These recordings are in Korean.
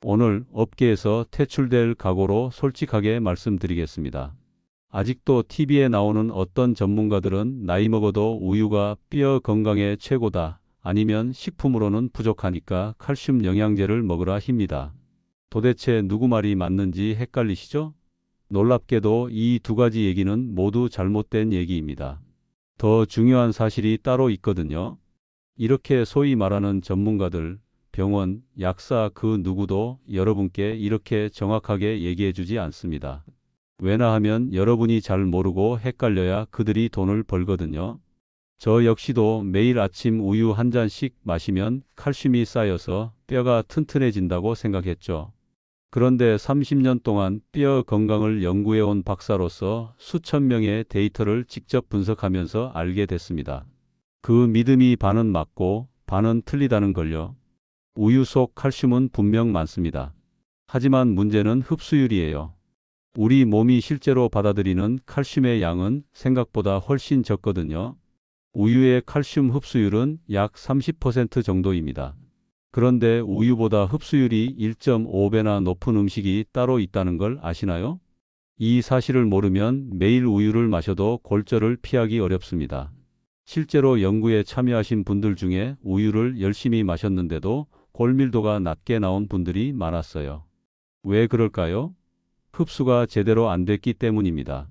오늘 업계에서 퇴출될 각오로 솔직하게 말씀드리겠습니다. 아직도 TV에 나오는 어떤 전문가들은 나이 먹어도 우유가 뼈 건강에 최고다, 아니면 식품으로는 부족하니까 칼슘 영양제를 먹으라 힘니다. 도대체 누구 말이 맞는지 헷갈리시죠? 놀랍게도 이 두 가지 얘기는 모두 잘못된 얘기입니다. 더 중요한 사실이 따로 있거든요. 이렇게 소위 말하는 전문가들, 병원, 약사 그 누구도 여러분께 이렇게 정확하게 얘기해 주지 않습니다. 왜냐하면 여러분이 잘 모르고 헷갈려야 그들이 돈을 벌거든요. 저 역시도 매일 아침 우유 한 잔씩 마시면 칼슘이 쌓여서 뼈가 튼튼해진다고 생각했죠. 그런데 30년 동안 뼈 건강을 연구해온 박사로서 수천 명의 데이터를 직접 분석하면서 알게 됐습니다. 그 믿음이 반은 맞고 반은 틀리다는 걸요. 우유 속 칼슘은 분명 많습니다. 하지만 문제는 흡수율이에요. 우리 몸이 실제로 받아들이는 칼슘의 양은 생각보다 훨씬 적거든요. 우유의 칼슘 흡수율은 약 30% 정도입니다. 그런데 우유보다 흡수율이 1.5배나 높은 음식이 따로 있다는 걸 아시나요? 이 사실을 모르면 매일 우유를 마셔도 골절을 피하기 어렵습니다. 실제로 연구에 참여하신 분들 중에 우유를 열심히 마셨는데도 골밀도가 낮게 나온 분들이 많았어요. 왜 그럴까요? 흡수가 제대로 안 됐기 때문입니다.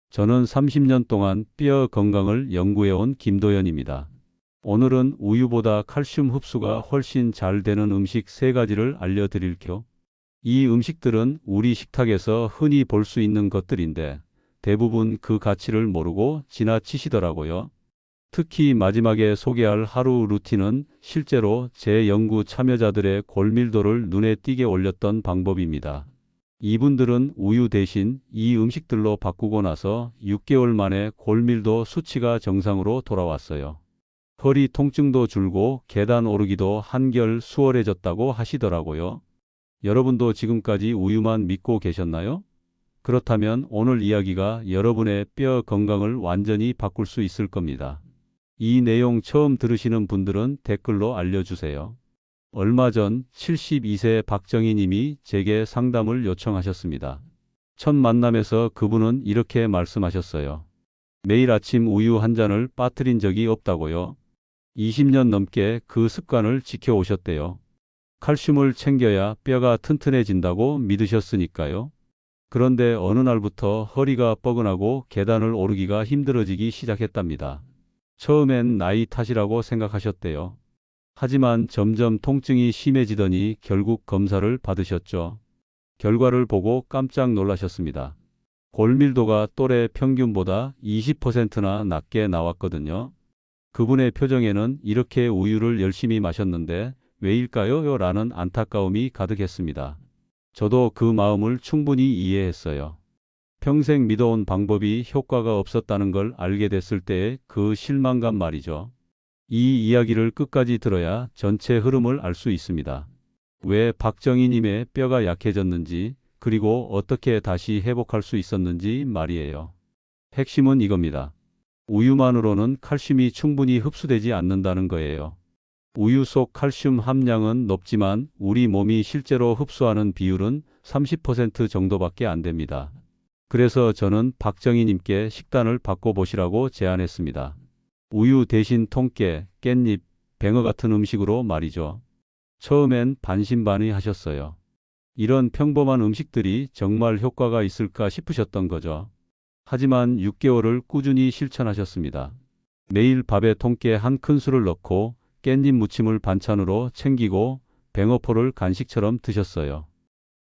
저는 30년 동안 뼈 건강을 연구해온 김도연입니다. 오늘은 우유보다 칼슘 흡수가 훨씬 잘 되는 음식 3가지를 알려드릴게요. 이 음식들은 우리 식탁에서 흔히 볼 수 있는 것들인데 대부분 그 가치를 모르고 지나치시더라고요. 특히 마지막에 소개할 하루 루틴은 실제로 제 연구 참여자들의 골밀도를 눈에 띄게 올렸던 방법입니다. 이분들은 우유 대신 이 음식들로 바꾸고 나서 6개월 만에 골밀도 수치가 정상으로 돌아왔어요. 허리 통증도 줄고 계단 오르기도 한결 수월해졌다고 하시더라고요. 여러분도 지금까지 우유만 믿고 계셨나요? 그렇다면 오늘 이야기가 여러분의 뼈 건강을 완전히 바꿀 수 있을 겁니다. 이 내용 처음 들으시는 분들은 댓글로 알려주세요. 얼마 전 72세 박정희 님이 제게 상담을 요청하셨습니다. 첫 만남에서 그분은 이렇게 말씀하셨어요. 매일 아침 우유 한 잔을 빠뜨린 적이 없다고요. 20년 넘게 그 습관을 지켜오셨대요. 칼슘을 챙겨야 뼈가 튼튼해진다고 믿으셨으니까요. 그런데 어느 날부터 허리가 뻐근하고 계단을 오르기가 힘들어지기 시작했답니다. 처음엔 나이 탓이라고 생각하셨대요. 하지만 점점 통증이 심해지더니 결국 검사를 받으셨죠. 결과를 보고 깜짝 놀라셨습니다. 골밀도가 또래 평균보다 20%나 낮게 나왔거든요. 그분의 표정에는 이렇게 우유를 열심히 마셨는데 왜일까요? 라는 안타까움이 가득했습니다. 저도 그 마음을 충분히 이해했어요. 평생 믿어온 방법이 효과가 없었다는 걸 알게 됐을 때의 그 실망감 말이죠. 이 이야기를 끝까지 들어야 전체 흐름을 알 수 있습니다. 왜 박정희님의 뼈가 약해졌는지, 그리고 어떻게 다시 회복할 수 있었는지 말이에요. 핵심은 이겁니다. 우유만으로는 칼슘이 충분히 흡수되지 않는다는 거예요. 우유 속 칼슘 함량은 높지만 우리 몸이 실제로 흡수하는 비율은 30% 정도밖에 안 됩니다. 그래서 저는 박정희님께 식단을 바꿔보시라고 제안했습니다. 우유 대신 통깨, 깻잎, 뱅어 같은 음식으로 말이죠. 처음엔 반신반의하셨어요. 이런 평범한 음식들이 정말 효과가 있을까 싶으셨던 거죠. 하지만 6개월을 꾸준히 실천하셨습니다. 매일 밥에 통깨 한 큰술을 넣고 깻잎 무침을 반찬으로 챙기고 뱅어포를 간식처럼 드셨어요.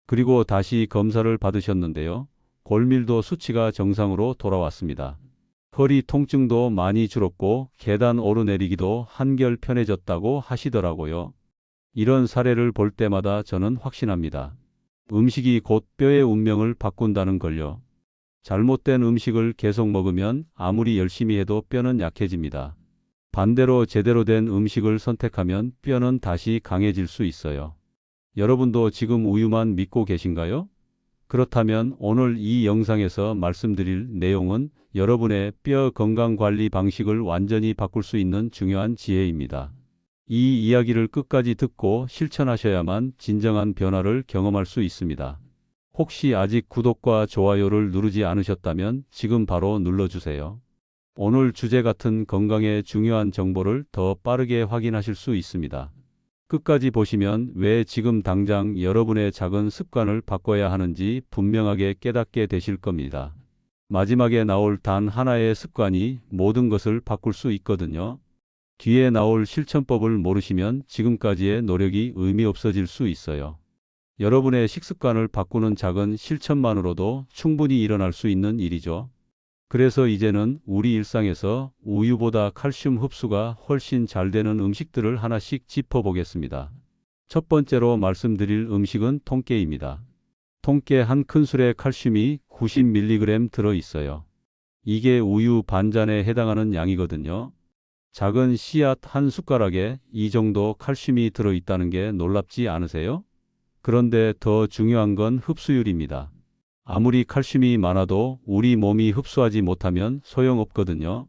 그리고 다시 검사를 받으셨는데요. 골밀도 수치가 정상으로 돌아왔습니다. 허리 통증도 많이 줄었고 계단 오르내리기도 한결 편해졌다고 하시더라고요. 이런 사례를 볼 때마다 저는 확신합니다. 음식이 곧 뼈의 운명을 바꾼다는 걸요. 잘못된 음식을 계속 먹으면 아무리 열심히 해도 뼈는 약해집니다. 반대로 제대로 된 음식을 선택하면 뼈는 다시 강해질 수 있어요. 여러분도 지금 우유만 믿고 계신가요? 그렇다면 오늘 이 영상에서 말씀드릴 내용은 여러분의 뼈 건강 관리 방식을 완전히 바꿀 수 있는 중요한 지혜입니다. 이 이야기를 끝까지 듣고 실천하셔야만 진정한 변화를 경험할 수 있습니다. 혹시 아직 구독과 좋아요를 누르지 않으셨다면 지금 바로 눌러주세요. 오늘 주제 같은 건강에 중요한 정보를 더 빠르게 확인하실 수 있습니다. 끝까지 보시면 왜 지금 당장 여러분의 작은 습관을 바꿔야 하는지 분명하게 깨닫게 되실 겁니다. 마지막에 나올 단 하나의 습관이 모든 것을 바꿀 수 있거든요. 뒤에 나올 실천법을 모르시면 지금까지의 노력이 의미 없어질 수 있어요. 여러분의 식습관을 바꾸는 작은 실천만으로도 충분히 일어날 수 있는 일이죠. 그래서 이제는 우리 일상에서 우유보다 칼슘 흡수가 훨씬 잘 되는 음식들을 하나씩 짚어보겠습니다. 첫 번째로 말씀드릴 음식은 통깨입니다. 통깨 한 큰술에 칼슘이 90mg 들어있어요. 이게 우유 반잔에 해당하는 양이거든요. 작은 씨앗 한 숟가락에 이 정도 칼슘이 들어있다는 게 놀랍지 않으세요? 그런데 더 중요한 건 흡수율입니다. 아무리 칼슘이 많아도 우리 몸이 흡수하지 못하면 소용없거든요.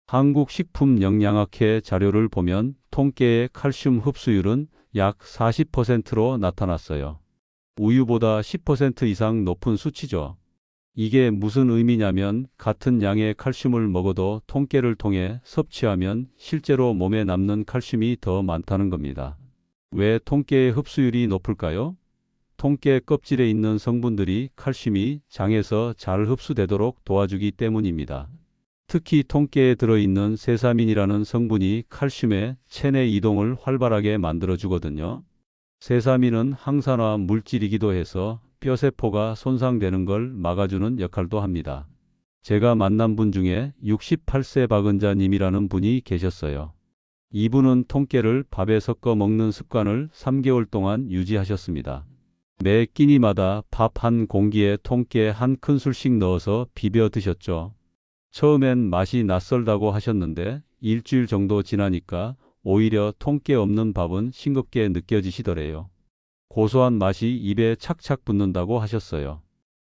한국식품영양학회 자료를 보면 통깨의 칼슘 흡수율은 약 40%로 나타났어요. 우유보다 10% 이상 높은 수치죠. 이게 무슨 의미냐면 같은 양의 칼슘을 먹어도 통깨를 통해 섭취하면 실제로 몸에 남는 칼슘이 더 많다는 겁니다. 왜 통깨의 흡수율이 높을까요? 통깨 껍질에 있는 성분들이 칼슘이 장에서 잘 흡수되도록 도와주기 때문입니다. 특히 통깨에 들어있는 세사민이라는 성분이 칼슘의 체내 이동을 활발하게 만들어주거든요. 세사민은 항산화 물질이기도 해서 뼈세포가 손상되는 걸 막아주는 역할도 합니다. 제가 만난 분 중에 68세 박은자님이라는 분이 계셨어요. 이분은 통깨를 밥에 섞어 먹는 습관을 3개월 동안 유지하셨습니다. 매 끼니마다 밥 한 공기에 통깨 한 큰술씩 넣어서 비벼 드셨죠. 처음엔 맛이 낯설다고 하셨는데 일주일 정도 지나니까 오히려 통깨 없는 밥은 싱겁게 느껴지시더래요. 고소한 맛이 입에 착착 붙는다고 하셨어요.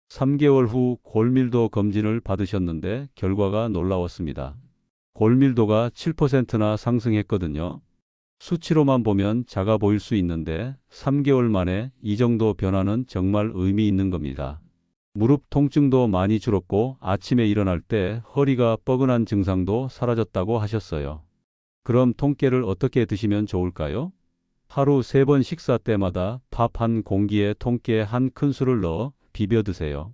3개월 후 골밀도 검진을 받으셨는데 결과가 놀라웠습니다. 골밀도가 7%나 상승했거든요. 수치로만 보면 작아 보일 수 있는데 3개월 만에 이 정도 변화는 정말 의미 있는 겁니다. 무릎 통증도 많이 줄었고 아침에 일어날 때 허리가 뻐근한 증상도 사라졌다고 하셨어요. 그럼 통깨를 어떻게 드시면 좋을까요? 하루 3번 식사 때마다 밥 한 공기에 통깨 한 큰술을 넣어 비벼 드세요.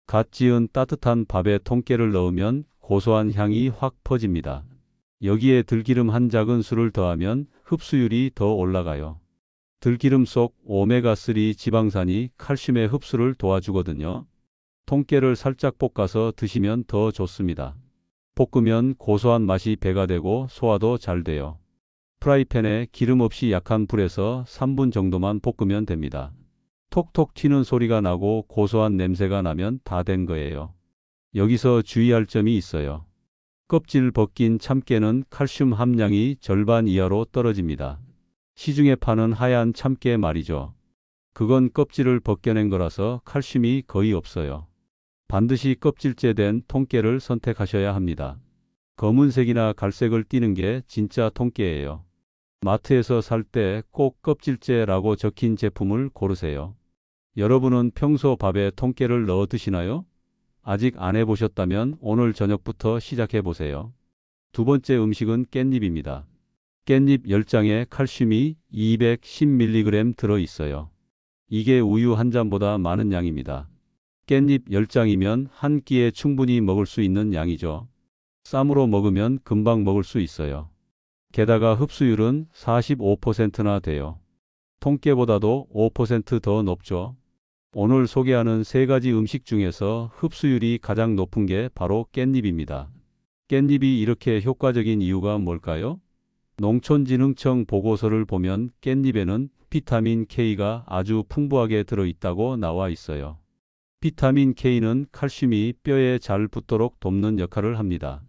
갓 지은 따뜻한 밥에 통깨를 넣으면 고소한 향이 확 퍼집니다. 여기에 들기름 한 작은술을 더하면 흡수율이 더 올라가요. 들기름 속 오메가3 지방산이 칼슘의 흡수를 도와주거든요. 통깨를 살짝 볶아서 드시면 더 좋습니다. 볶으면 고소한 맛이 배가 되고 소화도 잘 돼요. 프라이팬에 기름 없이 약한 불에서 3분 정도만 볶으면 됩니다. 톡톡 튀는 소리가 나고 고소한 냄새가 나면 다 된 거예요. 여기서 주의할 점이 있어요. 껍질 벗긴 참깨는 칼슘 함량이 절반 이하로 떨어집니다. 시중에 파는 하얀 참깨 말이죠. 그건 껍질을 벗겨낸 거라서 칼슘이 거의 없어요. 반드시 껍질째 된 통깨를 선택하셔야 합니다. 검은색이나 갈색을 띠는 게 진짜 통깨예요. 마트에서 살 때 꼭 껍질째라고 적힌 제품을 고르세요. 여러분은 평소 밥에 통깨를 넣어 드시나요? 아직 안 해보셨다면 오늘 저녁부터 시작해 보세요. 두 번째 음식은 깻잎입니다. 깻잎 10장에 칼슘이 210mg 들어있어요. 이게 우유 한 잔보다 많은 양입니다. 깻잎 10장이면 한 끼에 충분히 먹을 수 있는 양이죠. 쌈으로 먹으면 금방 먹을 수 있어요. 게다가 흡수율은 45%나 돼요. 통깨보다도 5% 더 높죠. 오늘 소개하는 3가지 음식 중에서 흡수율이 가장 높은 게 바로 깻잎입니다. 깻잎이 이렇게 효과적인 이유가 뭘까요? 농촌진흥청 보고서를 보면 깻잎에는 비타민 K가 아주 풍부하게 들어있다고 나와 있어요. 비타민 K는 칼슘이 뼈에 잘 붙도록 돕는 역할을 합니다.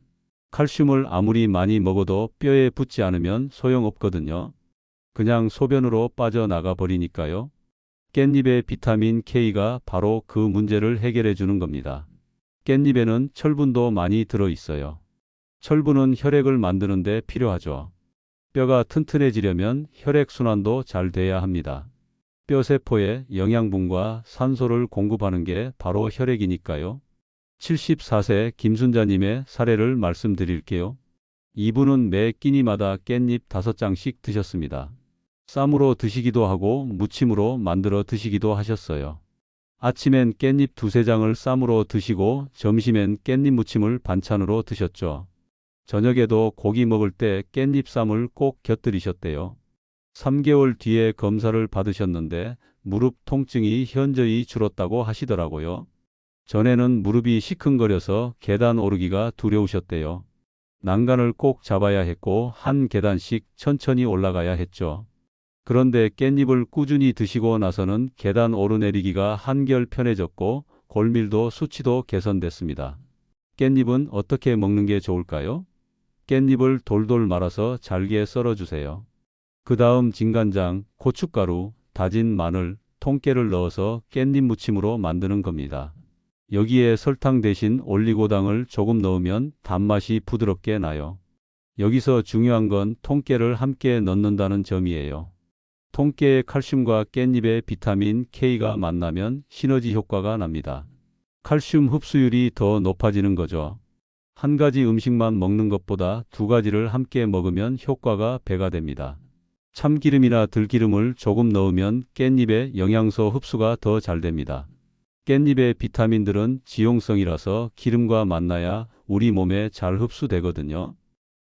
칼슘을 아무리 많이 먹어도 뼈에 붙지 않으면 소용없거든요. 그냥 소변으로 빠져나가 버리니까요. 깻잎의 비타민 K가 바로 그 문제를 해결해 주는 겁니다. 깻잎에는 철분도 많이 들어 있어요. 철분은 혈액을 만드는 데 필요하죠. 뼈가 튼튼해지려면 혈액순환도 잘 돼야 합니다. 뼈세포에 영양분과 산소를 공급하는 게 바로 혈액이니까요. 74세 김순자님의 사례를 말씀드릴게요. 이분은 매 끼니마다 깻잎 5장씩 드셨습니다. 쌈으로 드시기도 하고 무침으로 만들어 드시기도 하셨어요. 아침엔 깻잎 2~3장을 쌈으로 드시고 점심엔 깻잎 무침을 반찬으로 드셨죠. 저녁에도 고기 먹을 때 깻잎 쌈을 꼭 곁들이셨대요. 3개월 뒤에 검사를 받으셨는데 무릎 통증이 현저히 줄었다고 하시더라고요. 전에는 무릎이 시큰거려서 계단 오르기가 두려우셨대요. 난간을 꼭 잡아야 했고 한 계단씩 천천히 올라가야 했죠. 그런데 깻잎을 꾸준히 드시고 나서는 계단 오르내리기가 한결 편해졌고 골밀도 수치도 개선됐습니다. 깻잎은 어떻게 먹는 게 좋을까요? 깻잎을 돌돌 말아서 잘게 썰어주세요. 그 다음 진간장, 고춧가루, 다진 마늘, 통깨를 넣어서 깻잎 무침으로 만드는 겁니다. 여기에 설탕 대신 올리고당을 조금 넣으면 단맛이 부드럽게 나요. 여기서 중요한 건 통깨를 함께 넣는다는 점이에요. 통깨의 칼슘과 깻잎의 비타민 K가 만나면 시너지 효과가 납니다. 칼슘 흡수율이 더 높아지는 거죠. 한 가지 음식만 먹는 것보다 2가지를 함께 먹으면 효과가 배가 됩니다. 참기름이나 들기름을 조금 넣으면 깻잎의 영양소 흡수가 더 잘 됩니다. 깻잎의 비타민들은 지용성이라서 기름과 만나야 우리 몸에 잘 흡수되거든요.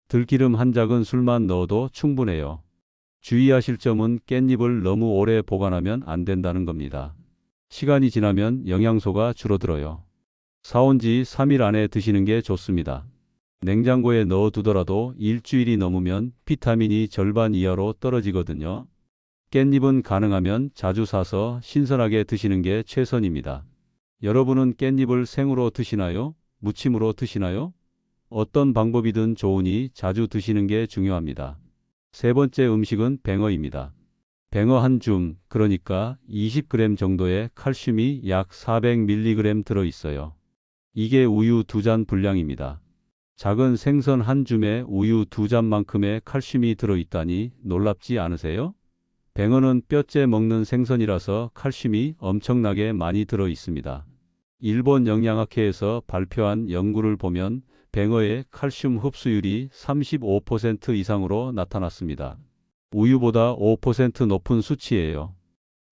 들기름 한 작은술만 넣어도 충분해요. 주의하실 점은 깻잎을 너무 오래 보관하면 안 된다는 겁니다. 시간이 지나면 영양소가 줄어들어요. 사온 지 3일 안에 드시는 게 좋습니다. 냉장고에 넣어두더라도 일주일이 넘으면 비타민이 절반 이하로 떨어지거든요. 깻잎은 가능하면 자주 사서 신선하게 드시는 게 최선입니다. 여러분은 깻잎을 생으로 드시나요? 무침으로 드시나요? 어떤 방법이든 좋으니 자주 드시는 게 중요합니다. 세 번째 음식은 뱅어입니다. 뱅어 한 줌, 그러니까 20g 정도의 칼슘이 약 400mg 들어있어요. 이게 우유 2잔 분량입니다. 작은 생선 한 줌에 우유 2잔만큼의 칼슘이 들어있다니 놀랍지 않으세요? 뱅어는 뼈째 먹는 생선이라서 칼슘이 엄청나게 많이 들어있습니다. 일본 영양학회에서 발표한 연구를 보면 뱅어의 칼슘 흡수율이 35% 이상으로 나타났습니다. 우유보다 5% 높은 수치예요.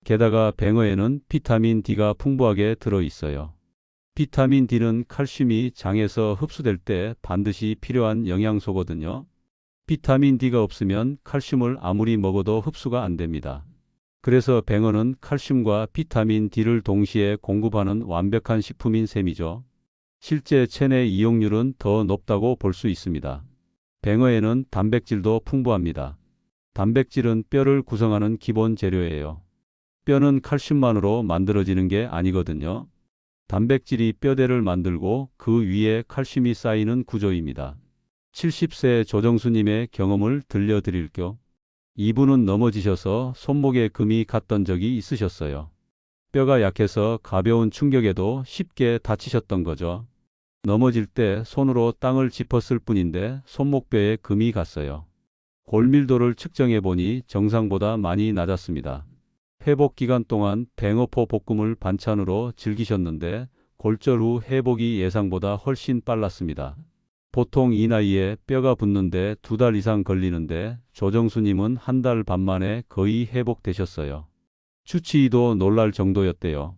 게다가 뱅어에는 비타민 D가 풍부하게 들어있어요. 비타민 D는 칼슘이 장에서 흡수될 때 반드시 필요한 영양소거든요. 비타민 D가 없으면 칼슘을 아무리 먹어도 흡수가 안 됩니다. 그래서 뱅어는 칼슘과 비타민 D를 동시에 공급하는 완벽한 식품인 셈이죠. 실제 체내 이용률은 더 높다고 볼 수 있습니다. 뱅어에는 단백질도 풍부합니다. 단백질은 뼈를 구성하는 기본 재료예요. 뼈는 칼슘만으로 만들어지는 게 아니거든요. 단백질이 뼈대를 만들고 그 위에 칼슘이 쌓이는 구조입니다. 70세 조정수님의 경험을 들려드릴게요. 이분은 넘어지셔서 손목에 금이 갔던 적이 있으셨어요. 뼈가 약해서 가벼운 충격에도 쉽게 다치셨던 거죠. 넘어질 때 손으로 땅을 짚었을 뿐인데 손목뼈에 금이 갔어요. 골밀도를 측정해 보니 정상보다 많이 낮았습니다. 회복 기간 동안 뱅어포 볶음을 반찬으로 즐기셨는데 골절 후 회복이 예상보다 훨씬 빨랐습니다. 보통 이 나이에 뼈가 붙는데 2달 이상 걸리는데 조정수님은 1달 반 만에 거의 회복되셨어요. 주치의도 놀랄 정도였대요.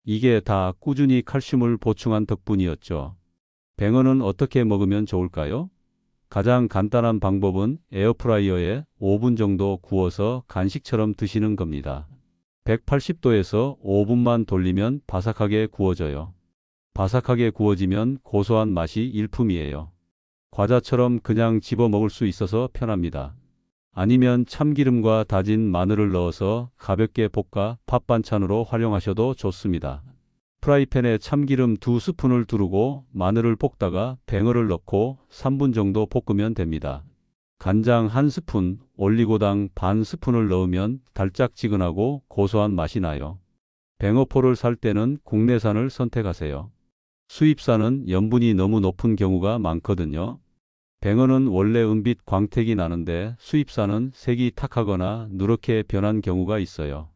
이게 다 꾸준히 칼슘을 보충한 덕분이었죠. 뱅어는 어떻게 먹으면 좋을까요? 가장 간단한 방법은 에어프라이어에 5분 정도 구워서 간식처럼 드시는 겁니다. 180도에서 5분만 돌리면 바삭하게 구워져요. 바삭하게 구워지면 고소한 맛이 일품이에요. 과자처럼 그냥 집어 먹을 수 있어서 편합니다. 아니면 참기름과 다진 마늘을 넣어서 가볍게 볶아 밥 반찬으로 활용하셔도 좋습니다. 프라이팬에 참기름 2스푼을 두르고 마늘을 볶다가 뱅어를 넣고 3분 정도 볶으면 됩니다. 간장 1스푼, 올리고당 반 스푼을 넣으면 달짝지근하고 고소한 맛이 나요. 뱅어포를 살 때는 국내산을 선택하세요. 수입산은 염분이 너무 높은 경우가 많거든요. 뱅어는 원래 은빛 광택이 나는데 수입산은 색이 탁하거나 누렇게 변한 경우가 있어요.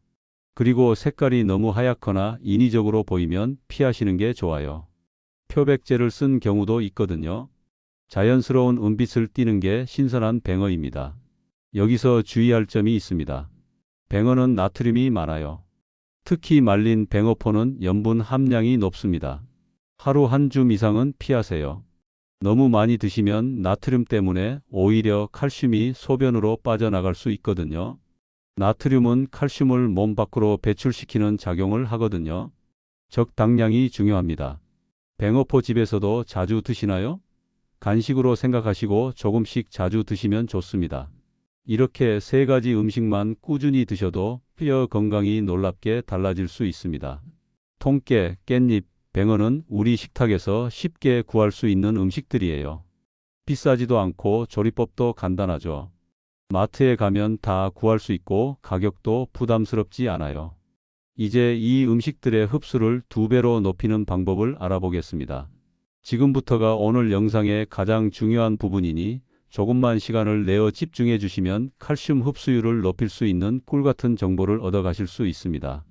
그리고 색깔이 너무 하얗거나 인위적으로 보이면 피하시는 게 좋아요. 표백제를 쓴 경우도 있거든요. 자연스러운 은빛을 띠는 게 신선한 뱅어입니다. 여기서 주의할 점이 있습니다. 뱅어는 나트륨이 많아요. 특히 말린 뱅어포는 염분 함량이 높습니다. 하루 한 줌 이상은 피하세요. 너무 많이 드시면 나트륨 때문에 오히려 칼슘이 소변으로 빠져나갈 수 있거든요. 나트륨은 칼슘을 몸 밖으로 배출시키는 작용을 하거든요. 적당량이 중요합니다. 뱅어포 집에서도 자주 드시나요? 간식으로 생각하시고 조금씩 자주 드시면 좋습니다. 이렇게 세 가지 음식만 꾸준히 드셔도 뼈 건강이 놀랍게 달라질 수 있습니다. 통깨, 깻잎, 뱅어는 우리 식탁에서 쉽게 구할 수 있는 음식들이에요. 비싸지도 않고 조리법도 간단하죠. 마트에 가면 다 구할 수 있고 가격도 부담스럽지 않아요. 이제 이 음식들의 흡수를 2배로 높이는 방법을 알아보겠습니다. 지금부터가 오늘 영상의 가장 중요한 부분이니 조금만 시간을 내어 집중해 주시면 칼슘 흡수율을 높일 수 있는 꿀같은 정보를 얻어가실 수 있습니다.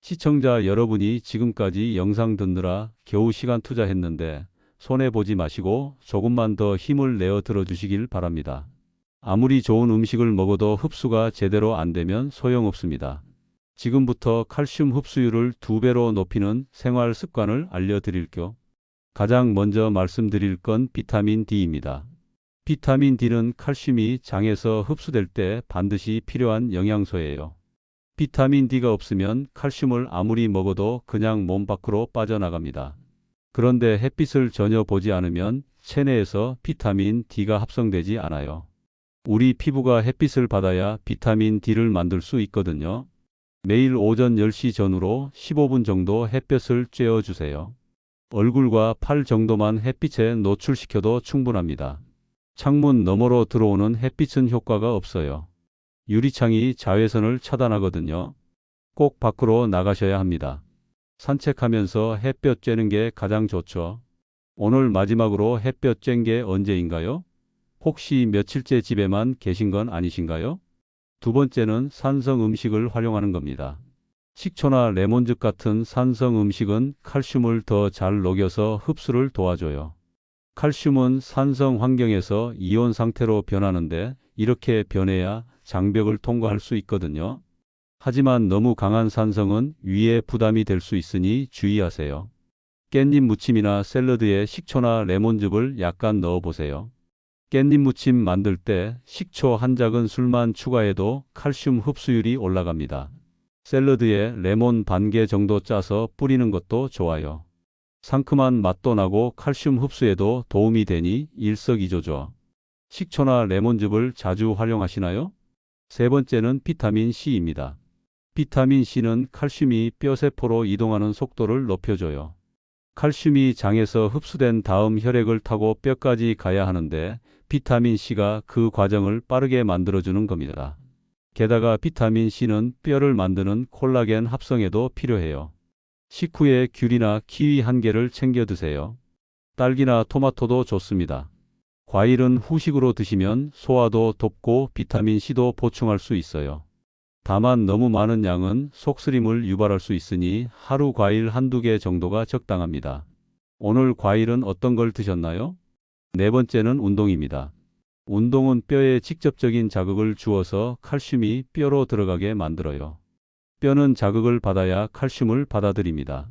시청자 여러분이 지금까지 영상 듣느라 겨우 시간 투자했는데 손해보지 마시고 조금만 더 힘을 내어 들어주시길 바랍니다. 아무리 좋은 음식을 먹어도 흡수가 제대로 안 되면 소용없습니다. 지금부터 칼슘 흡수율을 2배로 높이는 생활 습관을 알려드릴게요. 가장 먼저 말씀드릴 건 비타민 D입니다. 비타민 D는 칼슘이 장에서 흡수될 때 반드시 필요한 영양소예요. 비타민 D가 없으면 칼슘을 아무리 먹어도 그냥 몸 밖으로 빠져나갑니다. 그런데 햇빛을 전혀 보지 않으면 체내에서 비타민 D가 합성되지 않아요. 우리 피부가 햇빛을 받아야 비타민 D를 만들 수 있거든요. 매일 오전 10시 전후로 15분 정도 햇볕을 쬐어주세요. 얼굴과 팔 정도만 햇빛에 노출시켜도 충분합니다. 창문 너머로 들어오는 햇빛은 효과가 없어요. 유리창이 자외선을 차단하거든요. 꼭 밖으로 나가셔야 합니다. 산책하면서 햇볕 쬐는 게 가장 좋죠. 오늘 마지막으로 햇볕 쬐는 게 언제인가요? 혹시 며칠째 집에만 계신 건 아니신가요? 두 번째는 산성 음식을 활용하는 겁니다. 식초나 레몬즙 같은 산성 음식은 칼슘을 더 잘 녹여서 흡수를 도와줘요. 칼슘은 산성 환경에서 이온 상태로 변하는데 이렇게 변해야 장벽을 통과할 수 있거든요. 하지만 너무 강한 산성은 위에 부담이 될 수 있으니 주의하세요. 깻잎 무침이나 샐러드에 식초나 레몬즙을 약간 넣어보세요. 깻잎 무침 만들 때 식초 한 작은술만 추가해도 칼슘 흡수율이 올라갑니다. 샐러드에 레몬 반 개 정도 짜서 뿌리는 것도 좋아요. 상큼한 맛도 나고 칼슘 흡수에도 도움이 되니 일석이조죠. 식초나 레몬즙을 자주 활용하시나요? 세 번째는 비타민 C입니다. 비타민 C는 칼슘이 뼈세포로 이동하는 속도를 높여줘요. 칼슘이 장에서 흡수된 다음 혈액을 타고 뼈까지 가야 하는데 비타민 C가 그 과정을 빠르게 만들어주는 겁니다. 게다가 비타민 C는 뼈를 만드는 콜라겐 합성에도 필요해요. 식후에 귤이나 키위 한 개를 챙겨 드세요. 딸기나 토마토도 좋습니다. 과일은 후식으로 드시면 소화도 돕고 비타민 C도 보충할 수 있어요. 다만 너무 많은 양은 속쓰림을 유발할 수 있으니 하루 과일 한두 개 정도가 적당합니다. 오늘 과일은 어떤 걸 드셨나요? 네 번째는 운동입니다. 운동은 뼈에 직접적인 자극을 주어서 칼슘이 뼈로 들어가게 만들어요. 뼈는 자극을 받아야 칼슘을 받아들입니다.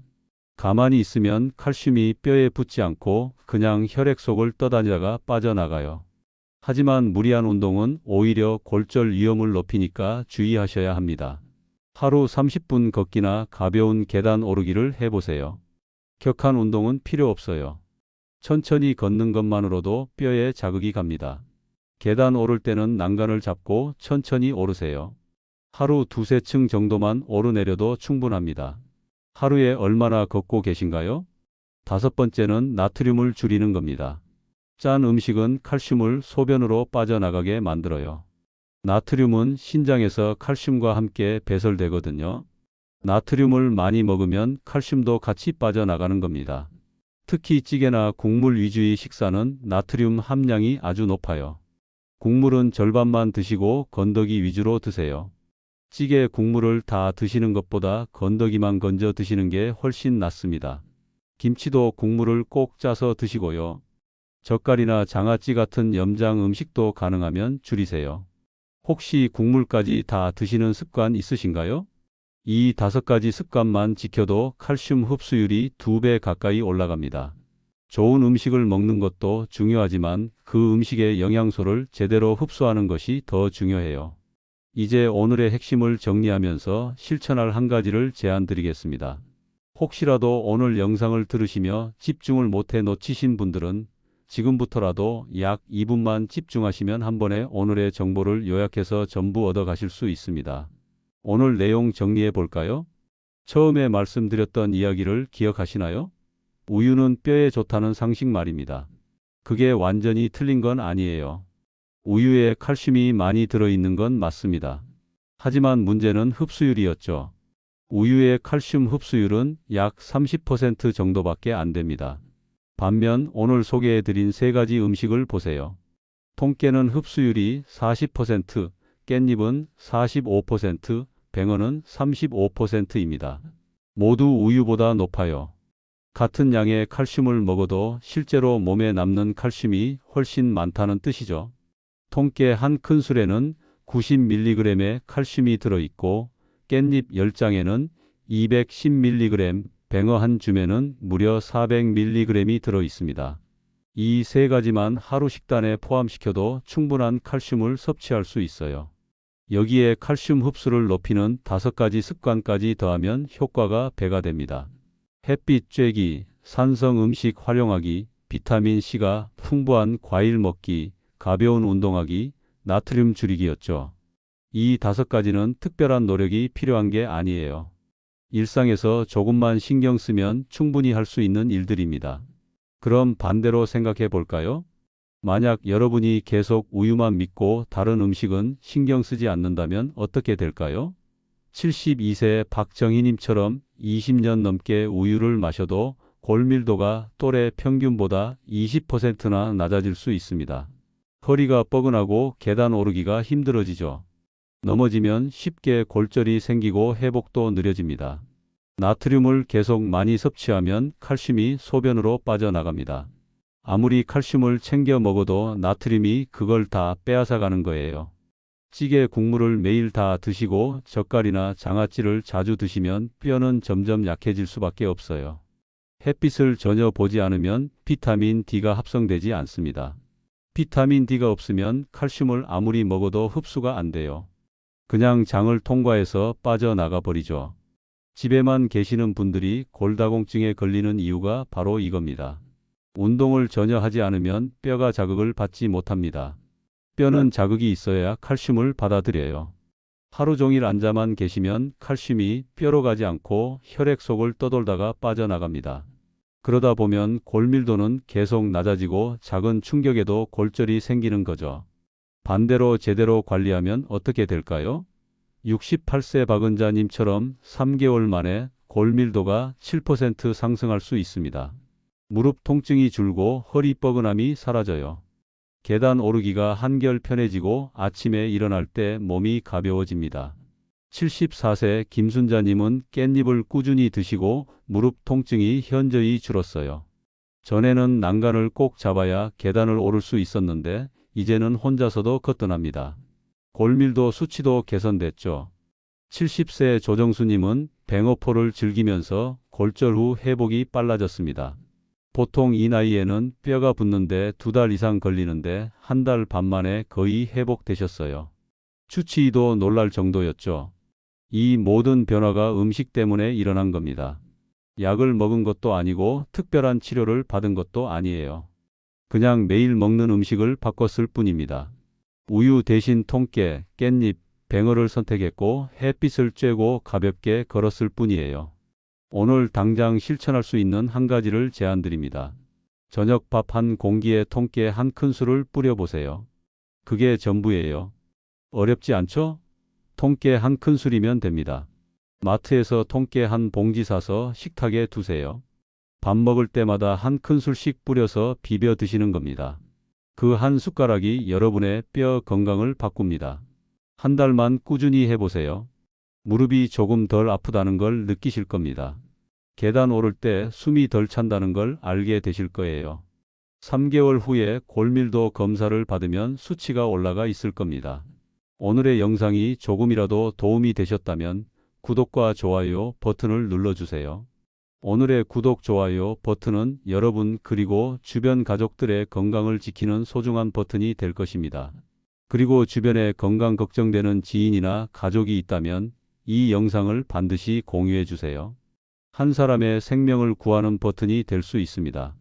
가만히 있으면 칼슘이 뼈에 붙지 않고 그냥 혈액 속을 떠다니다가 빠져나가요. 하지만 무리한 운동은 오히려 골절 위험을 높이니까 주의하셔야 합니다. 하루 30분 걷기나 가벼운 계단 오르기를 해보세요. 격한 운동은 필요 없어요. 천천히 걷는 것만으로도 뼈에 자극이 갑니다. 계단 오를 때는 난간을 잡고 천천히 오르세요. 하루 2~3층 정도만 오르내려도 충분합니다. 하루에 얼마나 걷고 계신가요? 다섯 번째는 나트륨을 줄이는 겁니다. 짠 음식은 칼슘을 소변으로 빠져나가게 만들어요. 나트륨은 신장에서 칼슘과 함께 배설되거든요. 나트륨을 많이 먹으면 칼슘도 같이 빠져나가는 겁니다. 특히 찌개나 국물 위주의 식사는 나트륨 함량이 아주 높아요. 국물은 절반만 드시고 건더기 위주로 드세요. 찌개 국물을 다 드시는 것보다 건더기만 건져 드시는 게 훨씬 낫습니다. 김치도 국물을 꼭 짜서 드시고요. 젓갈이나 장아찌 같은 염장 음식도 가능하면 줄이세요. 혹시 국물까지 다 드시는 습관 있으신가요? 이 5가지 습관만 지켜도 칼슘 흡수율이 2배 가까이 올라갑니다. 좋은 음식을 먹는 것도 중요하지만 그 음식의 영양소를 제대로 흡수하는 것이 더 중요해요. 이제 오늘의 핵심을 정리하면서 실천할 한 가지를 제안드리겠습니다. 혹시라도 오늘 영상을 들으시며 집중을 못해 놓치신 분들은 지금부터라도 약 2분만 집중하시면 한 번에 오늘의 정보를 요약해서 전부 얻어 가실 수 있습니다. 오늘 내용 정리해 볼까요? 처음에 말씀드렸던 이야기를 기억하시나요? 우유는 뼈에 좋다는 상식 말입니다. 그게 완전히 틀린 건 아니에요. 우유에 칼슘이 많이 들어있는 건 맞습니다. 하지만 문제는 흡수율이었죠. 우유의 칼슘 흡수율은 약 30% 정도밖에 안 됩니다. 반면 오늘 소개해드린 3가지 음식을 보세요. 통깨는 흡수율이 40%, 깻잎은 45%, 뱅어는 35%입니다. 모두 우유보다 높아요. 같은 양의 칼슘을 먹어도 실제로 몸에 남는 칼슘이 훨씬 많다는 뜻이죠. 통깨 한 큰술에는 90mg의 칼슘이 들어있고 깻잎 10장에는 210mg, 뱅어 한 줌에는 무려 400mg이 들어있습니다. 이 3가지만 하루 식단에 포함시켜도 충분한 칼슘을 섭취할 수 있어요. 여기에 칼슘 흡수를 높이는 5가지 습관까지 더하면 효과가 배가 됩니다. 햇빛 쬐기, 산성 음식 활용하기, 비타민C가 풍부한 과일 먹기, 가벼운 운동하기, 나트륨 줄이기였죠. 이 5가지는 특별한 노력이 필요한 게 아니에요. 일상에서 조금만 신경 쓰면 충분히 할 수 있는 일들입니다. 그럼 반대로 생각해 볼까요? 만약 여러분이 계속 우유만 믿고 다른 음식은 신경 쓰지 않는다면 어떻게 될까요? 72세 박정희님처럼 20년 넘게 우유를 마셔도 골밀도가 또래 평균보다 20%나 낮아질 수 있습니다. 허리가 뻐근하고 계단 오르기가 힘들어지죠. 넘어지면 쉽게 골절이 생기고 회복도 느려집니다. 나트륨을 계속 많이 섭취하면 칼슘이 소변으로 빠져나갑니다. 아무리 칼슘을 챙겨 먹어도 나트륨이 그걸 다 빼앗아 가는 거예요. 찌개 국물을 매일 다 드시고 젓갈이나 장아찌를 자주 드시면 뼈는 점점 약해질 수밖에 없어요. 햇빛을 전혀 보지 않으면 비타민 D가 합성되지 않습니다. 비타민 D가 없으면 칼슘을 아무리 먹어도 흡수가 안 돼요. 그냥 장을 통과해서 빠져나가 버리죠. 집에만 계시는 분들이 골다공증에 걸리는 이유가 바로 이겁니다. 운동을 전혀 하지 않으면 뼈가 자극을 받지 못합니다. 뼈는 자극이 있어야 칼슘을 받아들여요. 하루 종일 앉아만 계시면 칼슘이 뼈로 가지 않고 혈액 속을 떠돌다가 빠져나갑니다. 그러다 보면 골밀도는 계속 낮아지고 작은 충격에도 골절이 생기는 거죠. 반대로 제대로 관리하면 어떻게 될까요? 68세 박은자님처럼 3개월 만에 골밀도가 7% 상승할 수 있습니다. 무릎 통증이 줄고 허리 뻐근함이 사라져요. 계단 오르기가 한결 편해지고 아침에 일어날 때 몸이 가벼워집니다. 74세 김순자님은 깻잎을 꾸준히 드시고 무릎 통증이 현저히 줄었어요. 전에는 난간을 꼭 잡아야 계단을 오를 수 있었는데 이제는 혼자서도 거뜬합니다. 골밀도 수치도 개선됐죠. 70세 조정수님은 뱅어포를 즐기면서 골절 후 회복이 빨라졌습니다. 보통 이 나이에는 뼈가 붙는데 2달 이상 걸리는데 1달 반 만에 거의 회복되셨어요. 추치의도 놀랄 정도였죠. 이 모든 변화가 음식 때문에 일어난 겁니다. 약을 먹은 것도 아니고 특별한 치료를 받은 것도 아니에요. 그냥 매일 먹는 음식을 바꿨을 뿐입니다. 우유 대신 통깨, 깻잎, 뱅어를 선택했고 햇빛을 쬐고 가볍게 걸었을 뿐이에요. 오늘 당장 실천할 수 있는 한 가지를 제안드립니다. 저녁 밥 한 공기에 통깨 한 큰술을 뿌려보세요. 그게 전부예요. 어렵지 않죠? 통깨 한 큰술이면 됩니다. 마트에서 통깨 한 봉지 사서 식탁에 두세요. 밥 먹을 때마다 한 큰술씩 뿌려서 비벼 드시는 겁니다. 그 한 숟가락이 여러분의 뼈 건강을 바꿉니다. 한 달만 꾸준히 해보세요. 무릎이 조금 덜 아프다는 걸 느끼실 겁니다. 계단 오를 때 숨이 덜 찬다는 걸 알게 되실 거예요. 3개월 후에 골밀도 검사를 받으면 수치가 올라가 있을 겁니다. 오늘의 영상이 조금이라도 도움이 되셨다면 구독과 좋아요 버튼을 눌러주세요. 오늘의 구독, 좋아요 버튼은 여러분 그리고 주변 가족들의 건강을 지키는 소중한 버튼이 될 것입니다. 그리고 주변에 건강 걱정되는 지인이나 가족이 있다면 이 영상을 반드시 공유해 주세요. 한 사람의 생명을 구하는 버튼이 될 수 있습니다.